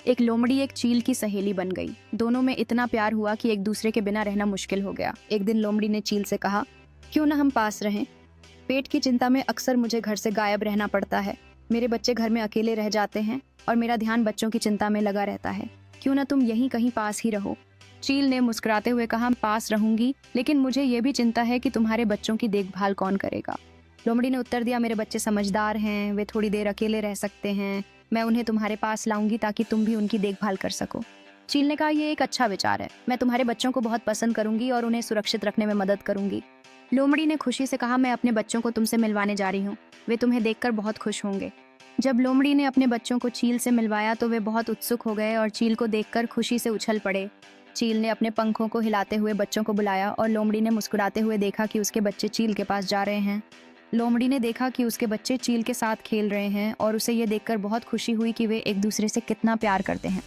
एक लोमड़ी एक चील की सहेली बन गई। दोनों में इतना प्यार हुआ कि एक दूसरे के बिना रहना मुश्किल हो गया। एक दिन लोमड़ी ने चील से कहा, क्यों ना हम पास रहें। पेट की चिंता में अक्सर मुझे घर से गायब रहना पड़ता है। मेरे बच्चे घर में अकेले रह जाते हैं और मेरा ध्यान बच्चों की चिंता में लगा रहता है। क्यों ना तुम यहीं कहीं पास ही रहो। चील ने मुस्कुराते हुए कहा, पास रहूंगी, लेकिन मुझे ये भी चिंता है कि तुम्हारे बच्चों की देखभाल कौन करेगा। लोमड़ी ने उत्तर दिया, मेरे बच्चे समझदार हैं, वे थोड़ी देर अकेले रह सकते हैं। मैं उन्हें तुम्हारे पास लाऊंगी ताकि तुम भी उनकी देखभाल कर सको। चील ने कहा, ये एक अच्छा विचार है। मैं तुम्हारे बच्चों को बहुत पसंद करूंगी और उन्हें सुरक्षित रखने में मदद करूंगी। लोमड़ी ने खुशी से कहा, मैं अपने बच्चों को तुमसे मिलवाने जा रही हूँ। वे तुम्हें देखकर बहुत खुश होंगे। जब लोमड़ी ने अपने बच्चों को चील से मिलवाया तो वे बहुत उत्सुक हो गए और चील को देखकर खुशी से उछल पड़े। चील ने अपने पंखों को हिलाते हुए बच्चों को बुलाया और लोमड़ी ने मुस्कुराते हुए देखा कि उसके बच्चे चील के पास जा रहे हैं। लोमड़ी ने देखा कि उसके बच्चे चील के साथ खेल रहे हैं और उसे ये देखकर बहुत खुशी हुई कि वे एक दूसरे से कितना प्यार करते हैं।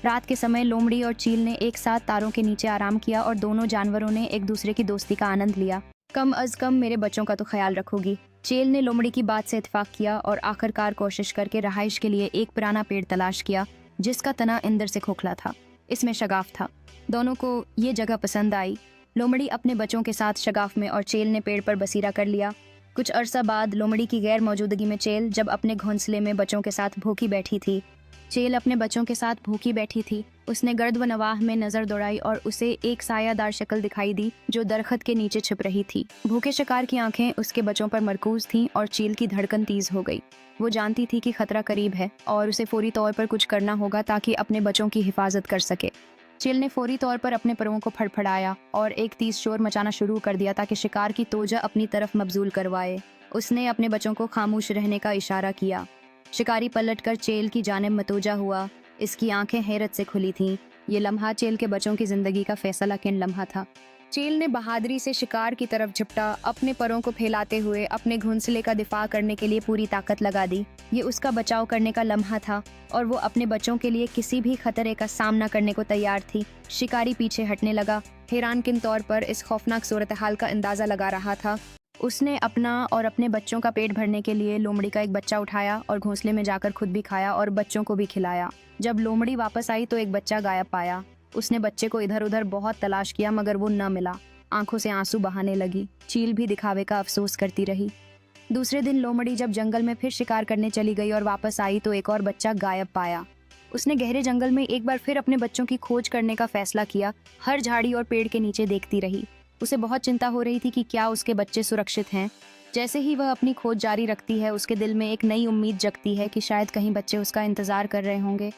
रात के समय लोमड़ी और चील ने एक साथ तारों के नीचे आराम किया और दोनों जानवरों ने एक दूसरे की दोस्ती का आनंद लिया। कम अज कम मेरे बच्चों का तो ख्याल रखोगी। चील ने लोमड़ी की बात से इत्तेफाक किया और आखिरकार कोशिश करके रहाइश के लिए एक पुराना पेड़ तलाश किया जिसका तना अंदर से खोखला था। इसमें शगाफ था। दोनों को ये जगह पसंद आई। लोमड़ी अपने बच्चों के साथ शगाफ में और चील ने पेड़ पर बसेरा कर लिया। कुछ अरसा बाद लोमड़ी की गैर मौजूदगी में चेल जब अपने घोंसले में बच्चों के साथ भूखी बैठी थी। चेल अपने बच्चों के साथ भूखी बैठी थी। उसने गर्द व नवाह में नजर दौड़ाई और उसे एक सायादार शक्ल दिखाई दी जो दरख्त के नीचे छिप रही थी। भूखे शिकार की आंखें उसके बच्चों पर मरकूज थीं और चील की धड़कन तेज हो गई। वो जानती थी कि खतरा करीब है और उसे फौरी तौर पर कुछ करना होगा ताकि अपने बच्चों की हिफाजत कर सके। चील ने फौरी तौर पर अपने परों को फड़फड़ाया और एक तेज शोर मचाना शुरू कर दिया ताकि शिकार की तोजा अपनी तरफ मबजूल करवाए। उसने अपने बच्चों को खामोश रहने का इशारा किया। शिकारी पलटकर चेल की जानिब मतोजा हुआ। इसकी आंखें हैरत से खुली थीं। ये लम्हा चेल के बच्चों की जिंदगी का फैसला किन लम्हा था। चेल ने बहादुरी से शिकार की तरफ झपटा, अपने परों को फैलाते हुए अपने घोंसले का दिफा करने के लिए पूरी ताकत लगा दी। ये उसका बचाव करने का लम्हा था और वो अपने बच्चों के लिए किसी भी खतरे का सामना करने को तैयार थी। शिकारी पीछे हटने लगा, हैरान किन तौर पर इस खौफनाक सूरत हाल का अंदाजा लगा रहा था। उसने अपना और अपने बच्चों का पेट भरने के लिए लोमड़ी का एक बच्चा उठाया और घोंसले में जाकर खुद भी खाया और बच्चों को भी खिलाया। जब लोमड़ी वापस आई तो एक बच्चा गायब पाया। उसने बच्चे को इधर उधर बहुत तलाश किया मगर वो न मिला। आंखों से आंसू बहाने लगी। चील भी दिखावे का अफसोस करती रही। दूसरे दिन लोमड़ी जब जंगल में फिर शिकार करने चली गई और वापस आई तो एक और बच्चा गायब पाया। उसने गहरे जंगल में एक बार फिर अपने बच्चों की खोज करने का फैसला किया। हर झाड़ी और पेड़ के नीचे देखती रही। उसे बहुत चिंता हो रही थी कि क्या उसके बच्चे सुरक्षित हैं। जैसे ही वह अपनी खोज जारी रखती है उसके दिल में एक नई उम्मीद जगती है कि शायद कहीं बच्चे उसका इंतजार कर रहे होंगे।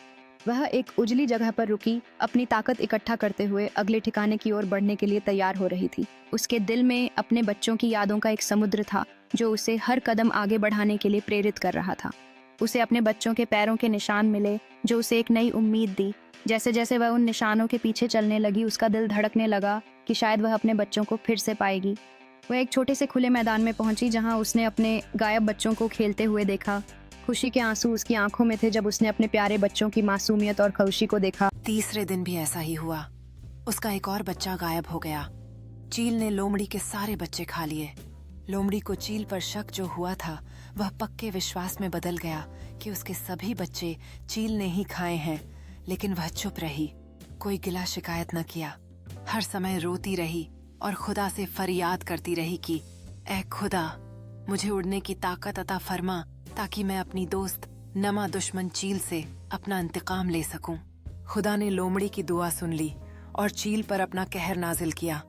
वह एक उजली जगह पर रुकी, अपनी ताकत इकट्ठा करते हुए अगले ठिकाने की ओर बढ़ने के लिए तैयार हो रही थी। उसके दिल में अपने बच्चों की यादों का एक समुद्र था जो उसे हर कदम आगे बढ़ाने के लिए प्रेरित कर रहा था। उसे अपने बच्चों के पैरों के निशान मिले जो उसे एक नई उम्मीद दी। जैसे जैसे वह उन निशानों के पीछे चलने लगी उसका दिल धड़कने लगा कि शायद वह अपने बच्चों को फिर से पाएगी। वह एक छोटे से खुले मैदान में पहुंची जहां उसने अपने गायब बच्चों को खेलते हुए देखा। खुशी के आंसू उसकी आंखों में थे जब उसने अपने प्यारे बच्चों की मासूमियत और खुशी को देखा। तीसरे दिन भी ऐसा ही हुआ। उसका एक और बच्चा गायब हो गया। चील ने लोमड़ी के सारे बच्चे खा लिए। लोमड़ी को चील पर शक जो हुआ था वह पक्के विश्वास में बदल गया कि उसके सभी बच्चे चील ने ही खाए हैं। लेकिन वह चुप रही, कोई गिला शिकायत न किया। हर समय रोती रही और खुदा से फरियाद करती रही कि ऐ खुदा, मुझे उड़ने की ताकत अता फरमा ताकि मैं अपनी दोस्त नमा दुश्मन चील से अपना इंतकाम ले सकूं। खुदा ने लोमड़ी की दुआ सुन ली और चील पर अपना कहर नाजिल किया।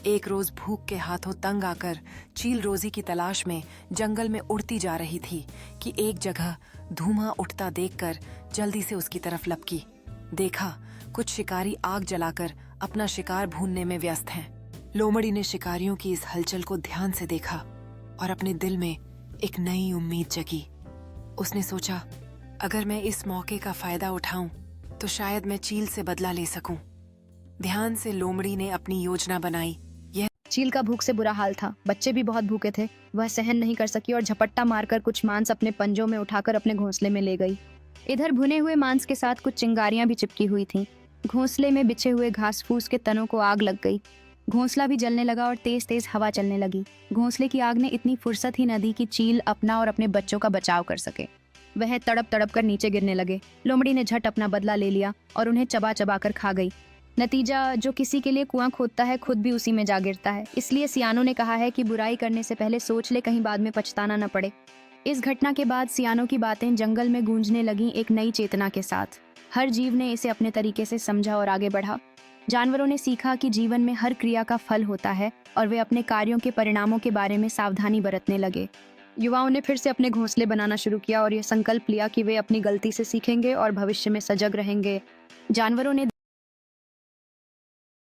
एक रोज भूख के हाथों तंग आकर चील रोजी की तलाश में जंगल में उड़ती जा रही थी कि एक जगह धुआं उठता देखकर जल्दी से उसकी तरफ लपकी। देखा कुछ शिकारी आग जलाकर अपना शिकार भूनने में व्यस्त हैं। लोमड़ी ने शिकारियों की इस हलचल को ध्यान से देखा और अपने दिल में एक नई उम्मीद जगी। उसने सोचा, अगर मैं इस मौके का फायदा उठाऊं तो शायद मैं चील से बदला ले सकूं। ध्यान से लोमड़ी ने अपनी योजना बनाई। चील का भूख से बुरा हाल था। बच्चे भी बहुत भूखे थे। वह सहन नहीं कर सकी और झपट्टा मारकर कुछ मांस अपने पंजों में उठाकर अपने घोंसले में ले गई। इधर भुने हुए मांस के साथ कुछ चिंगारियां भी चिपकी हुई थीं। घोंसले में बिछे हुए घास फूस के तनों को आग लग गई। घोंसला भी जलने लगा और तेज तेज हवा चलने लगी। घोंसले की आग ने इतनी फुर्सत ही न दी कि चील अपना और अपने बच्चों का बचाव कर सके। वह तड़प तड़प कर नीचे गिरने लगे। लोमड़ी ने झट अपना बदला ले लिया और उन्हें चबा चबा कर खा गई। नतीजा, जो किसी के लिए कुआं खोदता है खुद भी उसी में जा गिरता है। इसलिए सियानों ने कहा है कि बुराई करने से पहले सोच ले, कहीं बाद में पछताना न पड़े। इस घटना के बाद सियानों की बातें जंगल में गूंजने लगीं एक नई चेतना के साथ। हर जीव ने इसे अपने तरीके से समझा और आगे बढ़ा। जानवरों ने सीखा कि जीवन में हर क्रिया का फल होता है और वे अपने कार्यों के परिणामों के बारे में सावधानी बरतने लगे। युवाओं ने फिर से अपने घोंसले बनाना शुरू किया और यह संकल्प लिया कि वे अपनी गलती से सीखेंगे और भविष्य में सजग रहेंगे। जानवरों ने